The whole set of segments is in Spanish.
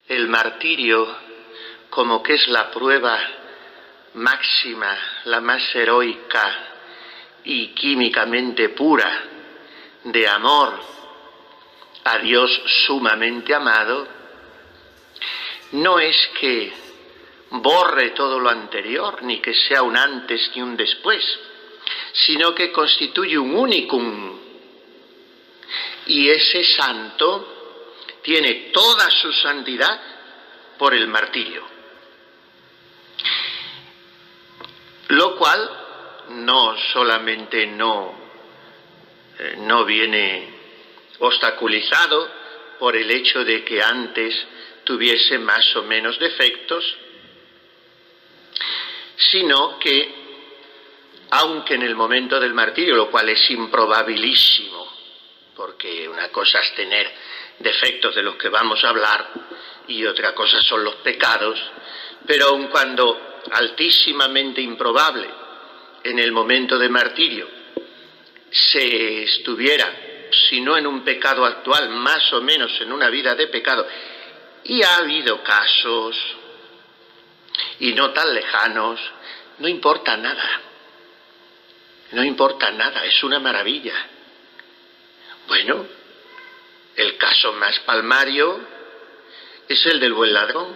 El martirio, como que es la prueba máxima, la más heroica y químicamente pura de amor a Dios sumamente amado, no es que borre todo lo anterior, ni que sea un antes ni un después, sino que constituye un unicum. Y ese santo tiene toda su santidad por el martirio. Lo cual no solamente no viene obstaculizado por el hecho de que antes tuviese más o menos defectos, sino que, aunque en el momento del martirio, lo cual es improbabilísimo, porque una cosa es tener defectos de los que vamos a hablar y otra cosa son los pecados, pero aun cuando altísimamente improbable en el momento de martirio se estuviera, si no en un pecado actual, más o menos en una vida de pecado, y ha habido casos, y no tan lejanos, no importa nada, es una maravilla. Bueno, el caso más palmario es el del buen ladrón.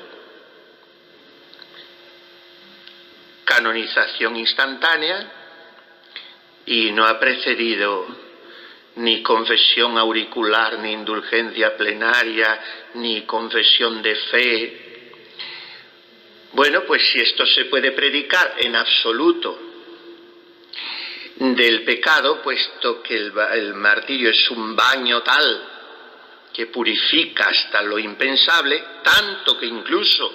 Canonización instantánea, y no ha precedido ni confesión auricular, ni indulgencia plenaria, ni confesión de fe. Bueno, pues si esto se puede predicar en absoluto del pecado, puesto que el martirio es un baño tal que purifica hasta lo impensable, tanto que incluso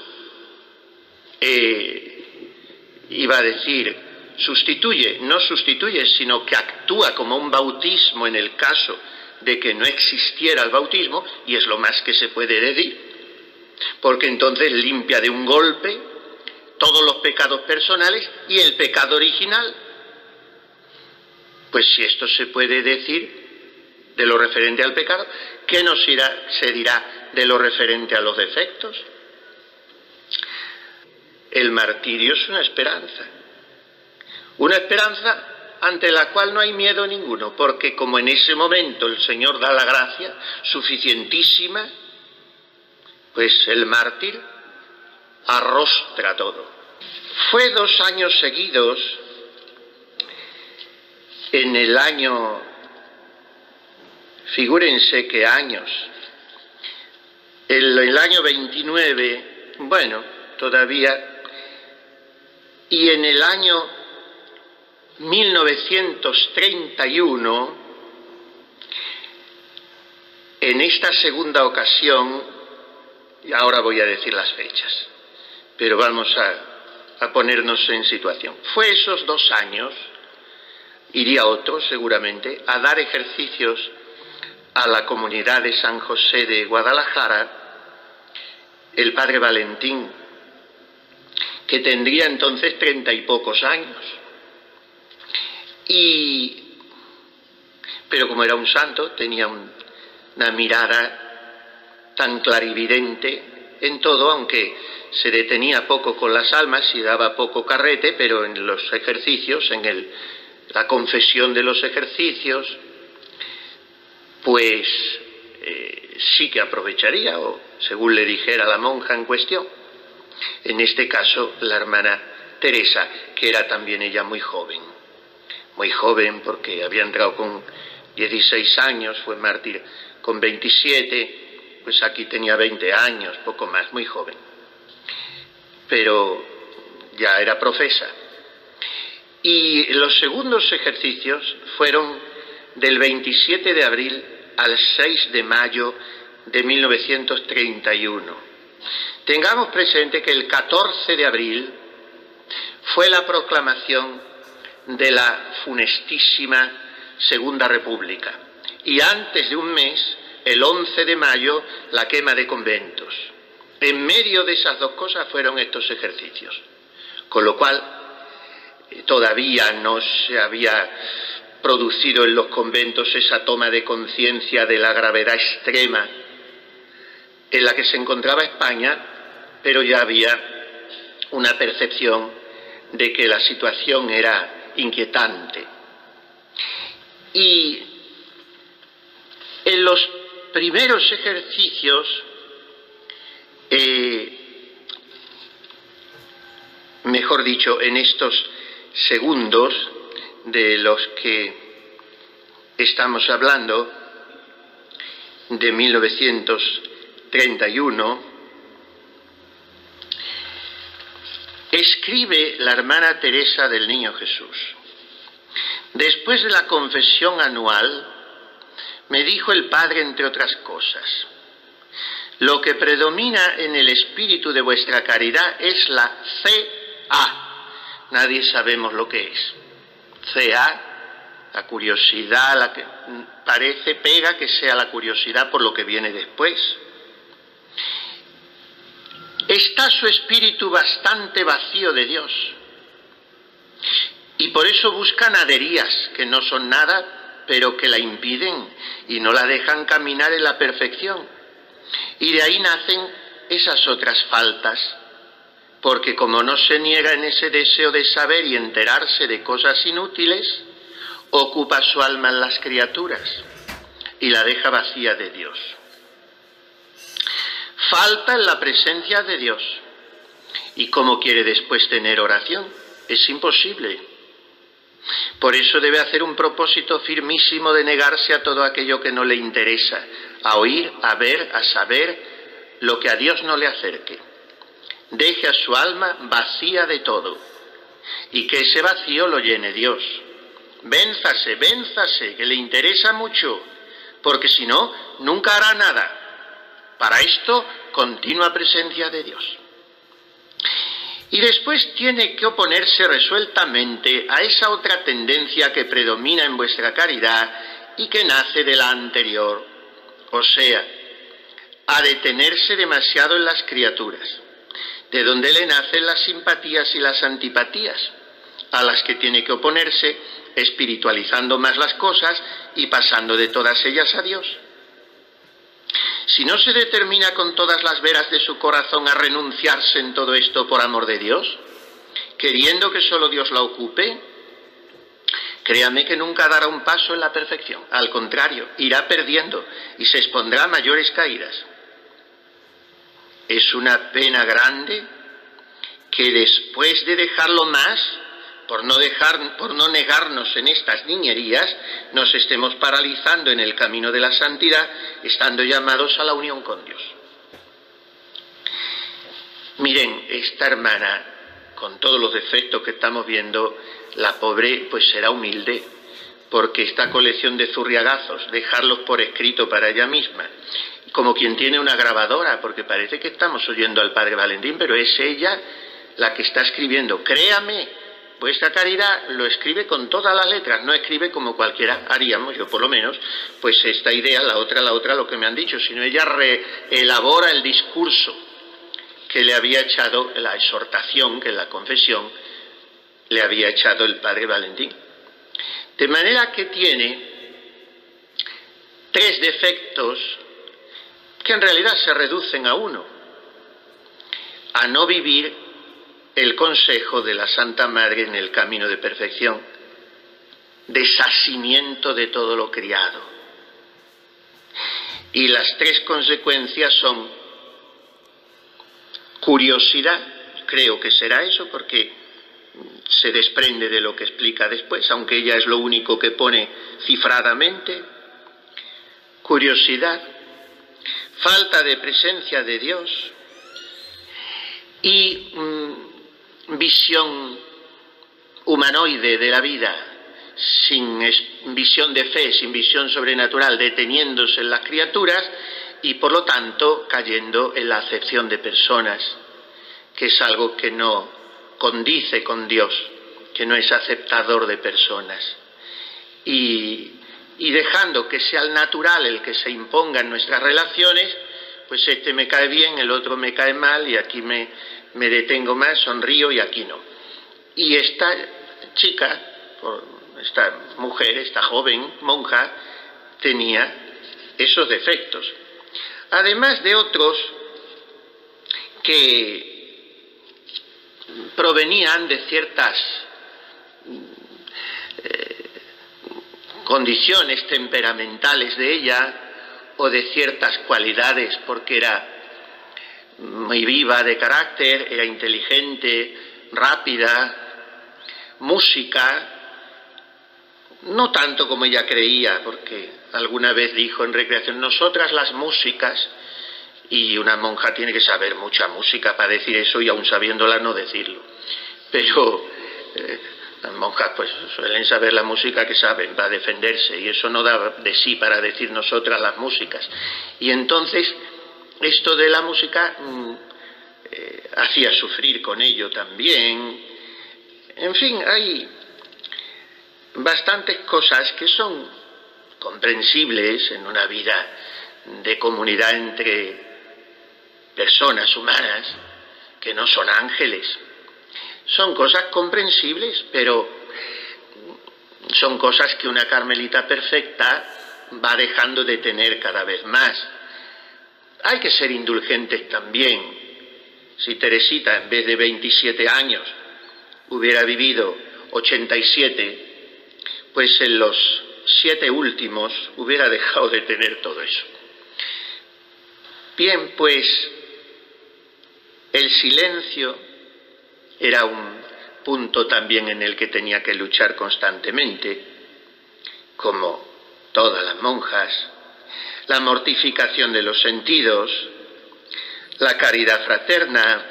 iba a decir, no sustituye, sino que actúa como un bautismo en el caso de que no existiera el bautismo, y es lo más que se puede decir, porque entonces limpia de un golpe todos los pecados personales y el pecado original. Pues si esto se puede decir de lo referente al pecado, ¿qué se dirá de lo referente a los defectos? El martirio es una esperanza ante la cual no hay miedo ninguno, porque como en ese momento el Señor da la gracia suficientísima, pues el mártir arrostra todo. Fue 2 años seguidos, en el año, figúrense qué años, el año 29, bueno, todavía, y en el año 1931, en esta segunda ocasión, y ahora voy a decir las fechas, pero vamos a ponernos en situación. Fue esos 2 años, iría otro seguramente, a dar ejercicios a la comunidad de San José de Guadalajara, el padre Valentín, que tendría entonces 30 y pocos años. Pero como era un santo, tenía una mirada tan clarividente en todo, aunque se detenía poco con las almas y daba poco carrete, pero en los ejercicios, la confesión de los ejercicios, pues sí que aprovecharía, o según le dijera la monja en cuestión, en este caso la hermana Teresa, que era también ella muy joven porque había entrado con 16 años, fue mártir con 27, pues aquí tenía 20 años, poco más, muy joven, pero ya era profesa. Y los segundos ejercicios fueron del 27 de abril al 6 de mayo de 1931. Tengamos presente que el 14 de abril fue la proclamación de la funestísima Segunda República, y antes de un mes, el 11 de mayo, la quema de conventos. En medio de esas dos cosas fueron estos ejercicios, con lo cual todavía no se había producido en los conventos esa toma de conciencia de la gravedad extrema en la que se encontraba España, pero ya había una percepción de que la situación era inquietante. Y en los primeros ejercicios, mejor dicho, en estos segundos de los que estamos hablando, de 1931, escribe la hermana Teresa del Niño Jesús: después de la confesión anual, me dijo el Padre, entre otras cosas: lo que predomina en el espíritu de vuestra caridad es la CA. Nadie sabemos lo que es. CA, la curiosidad, la que pega que sea la curiosidad por lo que viene después. Está su espíritu bastante vacío de Dios, y por eso busca naderías que no son nada, pero que la impiden y no la dejan caminar en la perfección. Y de ahí nacen esas otras faltas, porque como no se niega en ese deseo de saber y enterarse de cosas inútiles, ocupa su alma en las criaturas y la deja vacía de Dios. Falta en la presencia de Dios. ¿Y cómo quiere después tener oración? Es imposible. Por eso debe hacer un propósito firmísimo de negarse a todo aquello que no le interesa, a oír, a ver, a saber lo que a Dios no le acerque. Deje a su alma vacía de todo y que ese vacío lo llene Dios. Vénzase, vénzase, que le interesa mucho, porque si no, nunca hará nada. Para esto, continua presencia de Dios. Y después tiene que oponerse resueltamente a esa otra tendencia que predomina en vuestra caridad y que nace de la anterior, o sea, a detenerse demasiado en las criaturas, de donde le nacen las simpatías y las antipatías, a las que tiene que oponerse espiritualizando más las cosas y pasando de todas ellas a Dios. Si no se determina con todas las veras de su corazón a renunciarse en todo esto por amor de Dios, queriendo que solo Dios la ocupe, créame que nunca dará un paso en la perfección. Al contrario, irá perdiendo y se expondrá a mayores caídas. Es una pena grande que después de dejarlo más, por no negarnos en estas niñerías, nos estemos paralizando en el camino de la santidad, estando llamados a la unión con Dios. Miren, esta hermana, con todos los defectos que estamos viendo, la pobre pues será humilde, porque esta colección de zurriagazos, dejarlos por escrito para ella misma, como quien tiene una grabadora, porque parece que estamos oyendo al Padre Valentín, pero es ella la que está escribiendo. Créame, vuestra caridad lo escribe con todas las letras, no escribe como cualquiera haríamos, yo por lo menos, pues esta idea, la otra, lo que me han dicho, sino ella reelabora el discurso que le había echado, la exhortación que en la confesión le había echado el Padre Valentín. De manera que tiene 3 defectos que en realidad se reducen a uno: a no vivir el consejo de la Santa Madre en el camino de perfección, desasimiento de todo lo criado. Y las 3 consecuencias son curiosidad, creo que será eso porque se desprende de lo que explica después, aunque ella es lo único que pone cifradamente. Curiosidad, falta de presencia de Dios y visión humanoide de la vida, sin visión de fe, sin visión sobrenatural, deteniéndose en las criaturas y por lo tanto cayendo en la acepción de personas, que es algo que no condice con Dios, que no es aceptador de personas, y dejando que sea el natural el que se imponga en nuestras relaciones, pues este me cae bien, el otro me cae mal y aquí me detengo más, sonrío y aquí no. Y esta chica, esta mujer, esta joven monja, tenía esos defectos. además de otros que provenían de ciertas condiciones temperamentales de ella o de ciertas cualidades, porque era muy viva de carácter, era inteligente, rápida, música, no tanto como ella creía, porque alguna vez dijo en recreación, nosotras las músicas, y una monja tiene que saber mucha música para decir eso y aún sabiéndola no decirlo, pero las monjas pues suelen saber la música que saben para defenderse y eso no da de sí para decir nosotras las músicas. Y entonces esto de la música hacía sufrir con ello también. En fin, hay bastantes cosas que son comprensibles en una vida de comunidad entre personas humanas que no son ángeles. Son cosas comprensibles, pero son cosas que una carmelita perfecta va dejando de tener cada vez más. Hay que ser indulgentes también. Si Teresita en vez de 27 años hubiera vivido 87, pues en los 7 últimos hubiera dejado de tener todo eso. Bien, pues el silencio era un punto también en el que tenía que luchar constantemente, como todas las monjas, la mortificación de los sentidos, la caridad fraterna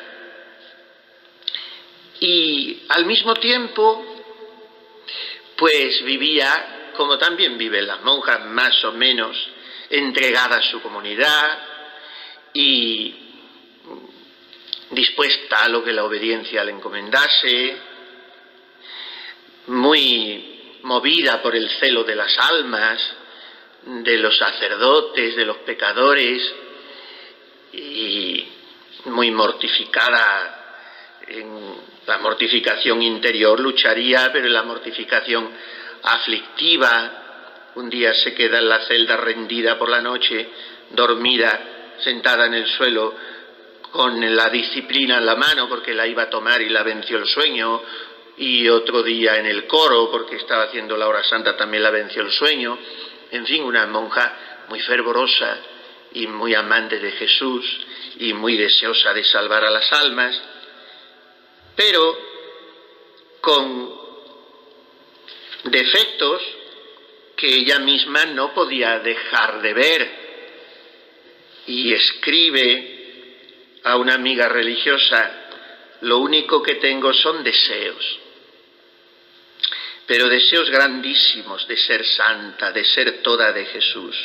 y al mismo tiempo pues vivía, como también viven las monjas, más o menos entregada a su comunidad y dispuesta a lo que la obediencia le encomendase, muy movida por el celo de las almas, de los sacerdotes, de los pecadores, y muy mortificada en la mortificación interior, lucharía, pero en la mortificación aflictiva, un día se queda en la celda rendida por la noche, dormida, sentada en el suelo, con la disciplina en la mano porque la iba a tomar y la venció el sueño, y otro día en el coro porque estaba haciendo la hora santa también la venció el sueño. En fin, una monja muy fervorosa y muy amante de Jesús y muy deseosa de salvar a las almas, pero con defectos que ella misma no podía dejar de ver, y escribe a una amiga religiosa: lo único que tengo son deseos, pero deseos grandísimos de ser santa, de ser toda de Jesús,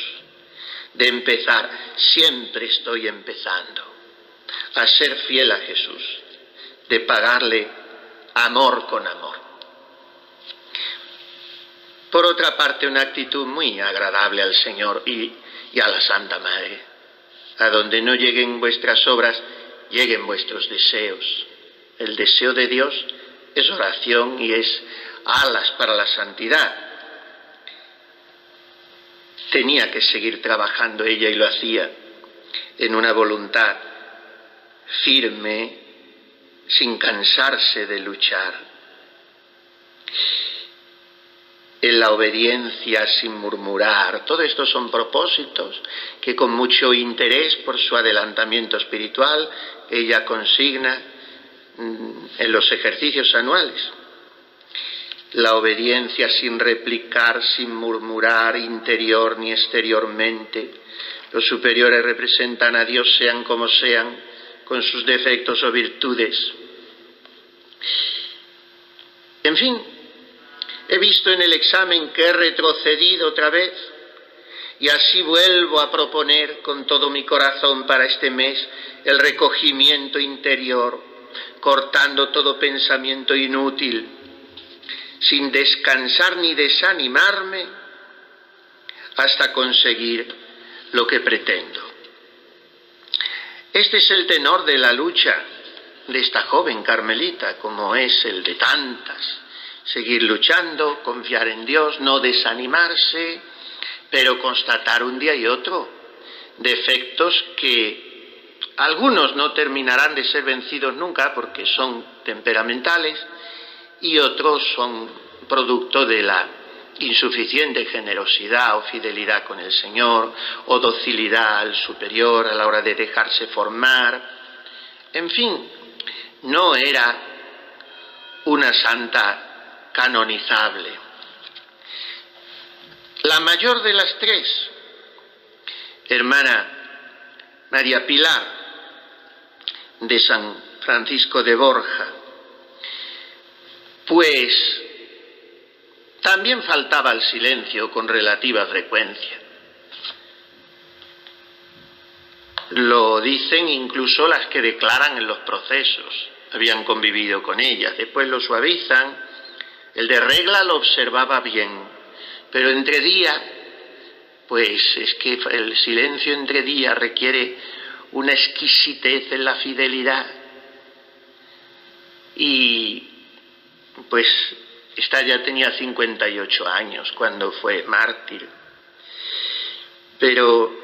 de empezar, siempre estoy empezando, a ser fiel a Jesús, de pagarle amor con amor. Por otra parte, una actitud muy agradable al Señor y a la Santa Madre. A donde no lleguen vuestras obras, lleguen vuestros deseos. El deseo de Dios es oración y es alas para la santidad. Tenía que seguir trabajando ella y lo hacía en una voluntad firme, sin cansarse de luchar. En la obediencia sin murmurar. Todo esto son propósitos que con mucho interés por su adelantamiento espiritual ella consigna en los ejercicios anuales. La obediencia sin replicar, sin murmurar, interior ni exteriormente. Los superiores representan a Dios sean como sean, con sus defectos o virtudes. En fin, he visto en el examen que he retrocedido otra vez y así vuelvo a proponer con todo mi corazón para este mes el recogimiento interior, cortando todo pensamiento inútil, sin descansar ni desanimarme hasta conseguir lo que pretendo. Este es el tenor de la lucha de esta joven carmelita, como es el de tantas. Seguir luchando, confiar en Dios, no desanimarse, pero constatar un día y otro defectos que algunos no terminarán de ser vencidos nunca porque son temperamentales y otros son producto de la insuficiente generosidad o fidelidad con el Señor o docilidad al superior a la hora de dejarse formar. En fin, no era una santa canonizable. La mayor de las tres, hermana María Pilar de San Francisco de Borja, pues también faltaba al silencio con relativa frecuencia. Lo dicen incluso las que declaran en los procesos, habían convivido con ellas, después lo suavizan. El de regla lo observaba bien, pero entre día, pues es que el silencio entre día requiere una exquisitez en la fidelidad. Y pues esta ya tenía 58 años cuando fue mártir, pero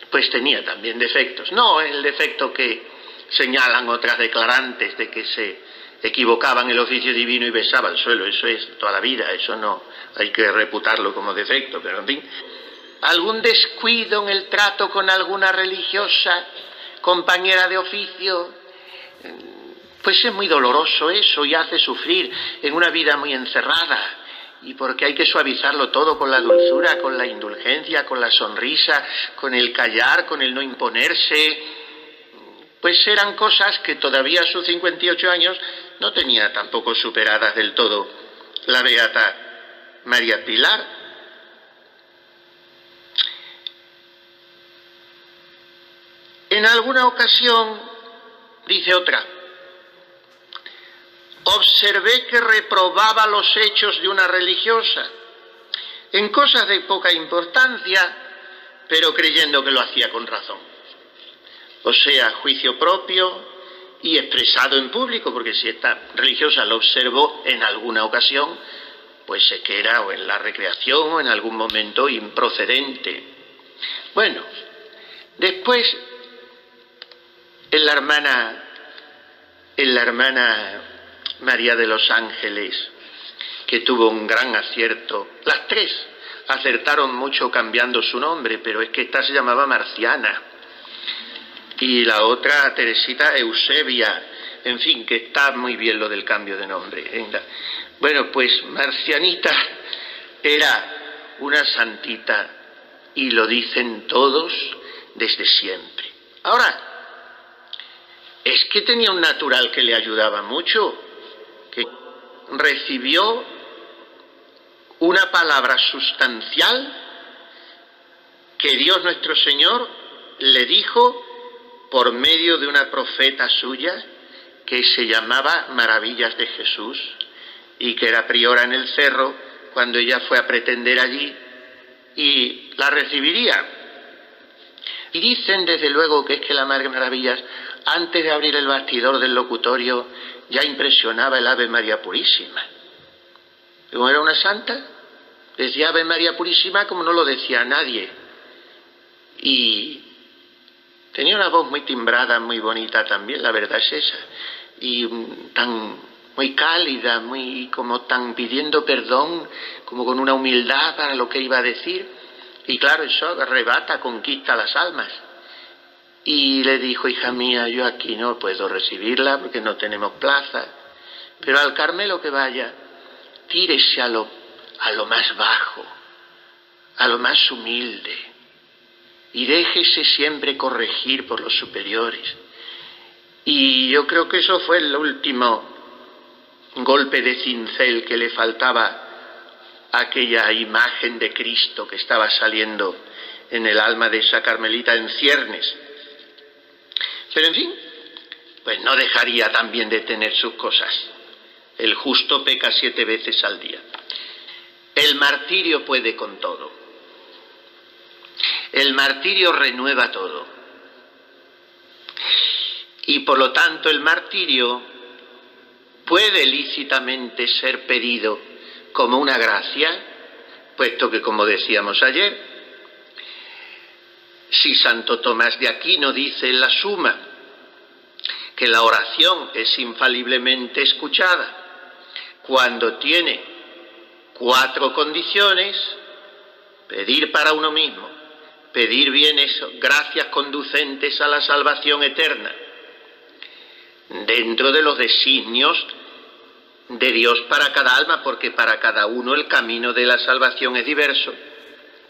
pues tenía también defectos. No el defecto que señalan otras declarantes de que se equivocaba en el oficio divino y besaba el suelo, eso es toda la vida, eso no hay que reputarlo como defecto, pero en fin, algún descuido en el trato con alguna religiosa, compañera de oficio, pues es muy doloroso eso y hace sufrir en una vida muy encerrada, y porque hay que suavizarlo todo con la dulzura, con la indulgencia, con la sonrisa, con el callar, con el no imponerse. Pues eran cosas que todavía a sus 58 años no tenía tampoco superadas del todo la beata María Pilar. En alguna ocasión, dice otra, observé que reprobaba los hechos de una religiosa, en cosas de poca importancia, pero creyendo que lo hacía con razón. O sea, juicio propio y expresado en público, porque si esta religiosa lo observó en alguna ocasión, pues es que era o en la recreación o en algún momento improcedente. Bueno, después en la hermana María de los Ángeles, que tuvo un gran acierto, las tres acertaron mucho cambiando su nombre, pero es que esta se llamaba Marciana, y la otra, Teresita Eusebia, en fin, que está muy bien lo del cambio de nombre. Bueno, pues Marcianita era una santita, y lo dicen todos desde siempre. Ahora, es que tenía un natural que le ayudaba mucho, que recibió una palabra sustancial que Dios nuestro Señor le dijo por medio de una profeta suya que se llamaba Maravillas de Jesús y que era priora en el cerro cuando ella fue a pretender allí y la recibiría. Y dicen desde luego que es que la Madre Maravillas, antes de abrir el bastidor del locutorio, ya impresionaba el Ave María Purísima. Como era una santa, decía Ave María Purísima como no lo decía nadie. Y tenía una voz muy timbrada, muy bonita también, la verdad es esa. Y muy cálida, muy como tan pidiendo perdón, como con una humildad para lo que iba a decir. Y claro, eso arrebata, conquista las almas. Y le dijo, hija mía, yo aquí no puedo recibirla porque no tenemos plaza, pero al Carmelo que vaya, tírese a lo más bajo, a lo más humilde, y déjese siempre corregir por los superiores. Y yo creo que eso fue el último golpe de cincel que le faltaba a aquella imagen de Cristo que estaba saliendo en el alma de esa carmelita en ciernes. Pero en fin, pues no dejaría también de tener sus cosas. El justo peca 7 veces al día. El martirio puede con todo. El martirio renueva todo. Y por lo tanto el martirio puede lícitamente ser pedido como una gracia, puesto que, como decíamos ayer, Si Santo Tomás de Aquino dice en la Suma que la oración es infaliblemente escuchada cuando tiene 4 condiciones: pedir para uno mismo, pedir bienes, gracias conducentes a la salvación eterna, dentro de los designios de Dios para cada alma, porque para cada uno el camino de la salvación es diverso.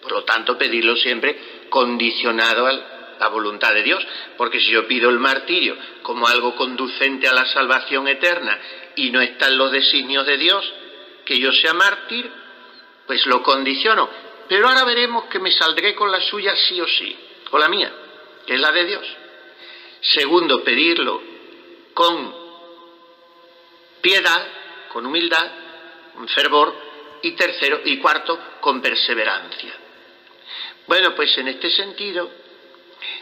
Por lo tanto, pedirlo siempre condicionado a la voluntad de Dios, porque si yo pido el martirio como algo conducente a la salvación eterna y no está en los designios de Dios que yo sea mártir, pues lo condiciono. Pero ahora veremos que me saldré con la suya sí o sí, con la mía, que es la de Dios. Segundo, pedirlo con piedad, con humildad, con fervor. Y tercero y cuarto, con perseverancia. Bueno, pues en este sentido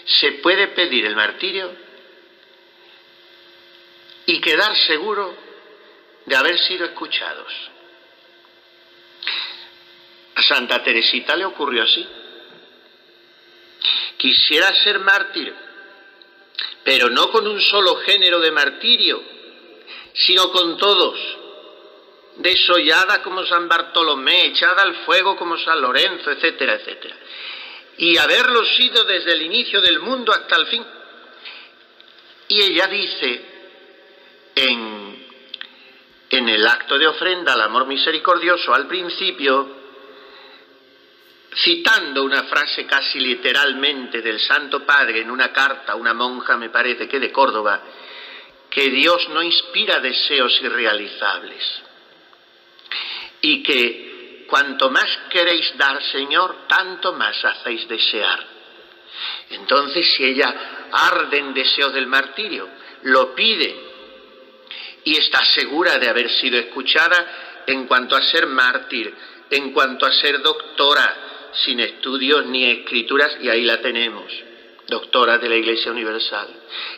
se puede pedir el martirio y quedar seguro de haber sido escuchados. A Santa Teresita le ocurrió así. Quisiera ser mártir, pero no con un solo género de martirio, sino con todos. Desollada como San Bartolomé, echada al fuego como San Lorenzo, etcétera, etcétera. Y haberlo sido desde el inicio del mundo hasta el fin. Y ella dice en el acto de ofrenda al amor misericordioso, al principio, citando una frase casi literalmente del Santo Padre en una carta a una monja, me parece que de Córdoba, que Dios no inspira deseos irrealizables y que cuanto más queréis dar, Señor, tanto más hacéis desear. Entonces, si ella arde en deseos del martirio, lo pide y está segura de haber sido escuchada en cuanto a ser mártir, en cuanto a ser doctora, sin estudios ni escrituras, y ahí la tenemos, doctora de la Iglesia Universal,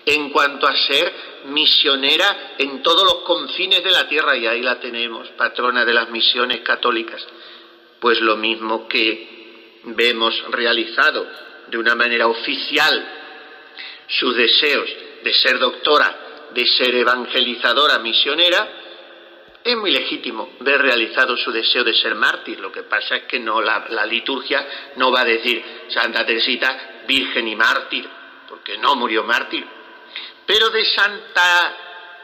en cuanto a ser misionera en todos los confines de la tierra, y ahí la tenemos, patrona de las misiones católicas. Pues lo mismo que vemos realizado de una manera oficial sus deseos de ser doctora, de ser evangelizadora, misionera, es muy legítimo ver realizado su deseo de ser mártir. Lo que pasa es que no, la liturgia no va a decir Santa Teresita virgen y mártir, porque no murió mártir. Pero de Santa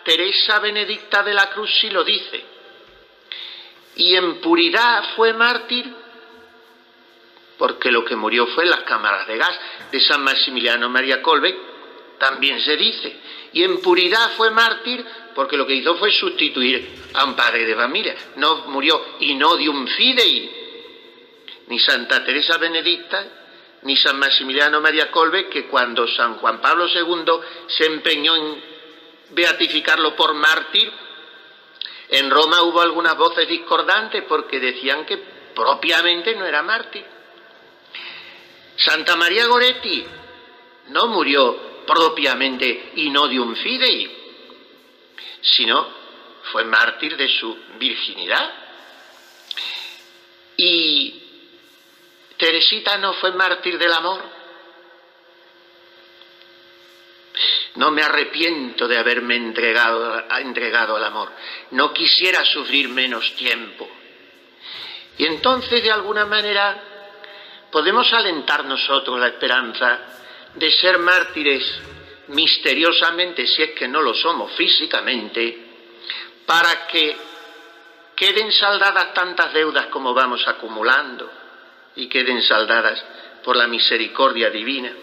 Teresa Benedicta de la Cruz sí lo dice. Y en puridad fue mártir, porque lo que murió fue en las cámaras de gas. De San Maximiliano María Kolbe también se dice. Y en puridad fue mártir, porque lo que hizo fue sustituir a un padre de familia. No murió in odium fidei. Ni Santa Teresa Benedicta, ni San Maximiliano María Kolbe, que cuando San Juan Pablo II se empeñó en beatificarlo por mártir, en Roma hubo algunas voces discordantes porque decían que propiamente no era mártir. Santa María Goretti no murió propiamente in odium fidei, sino fue mártir de su virginidad. Y Teresita no fue mártir del amor. No me arrepiento de haberme entregado al amor. No quisiera sufrir menos tiempo. Y entonces, de alguna manera, podemos alentar nosotros la esperanza de ser mártires misteriosamente, si es que no lo somos físicamente, para que queden saldadas tantas deudas como vamos acumulando y queden saldadas por la misericordia divina.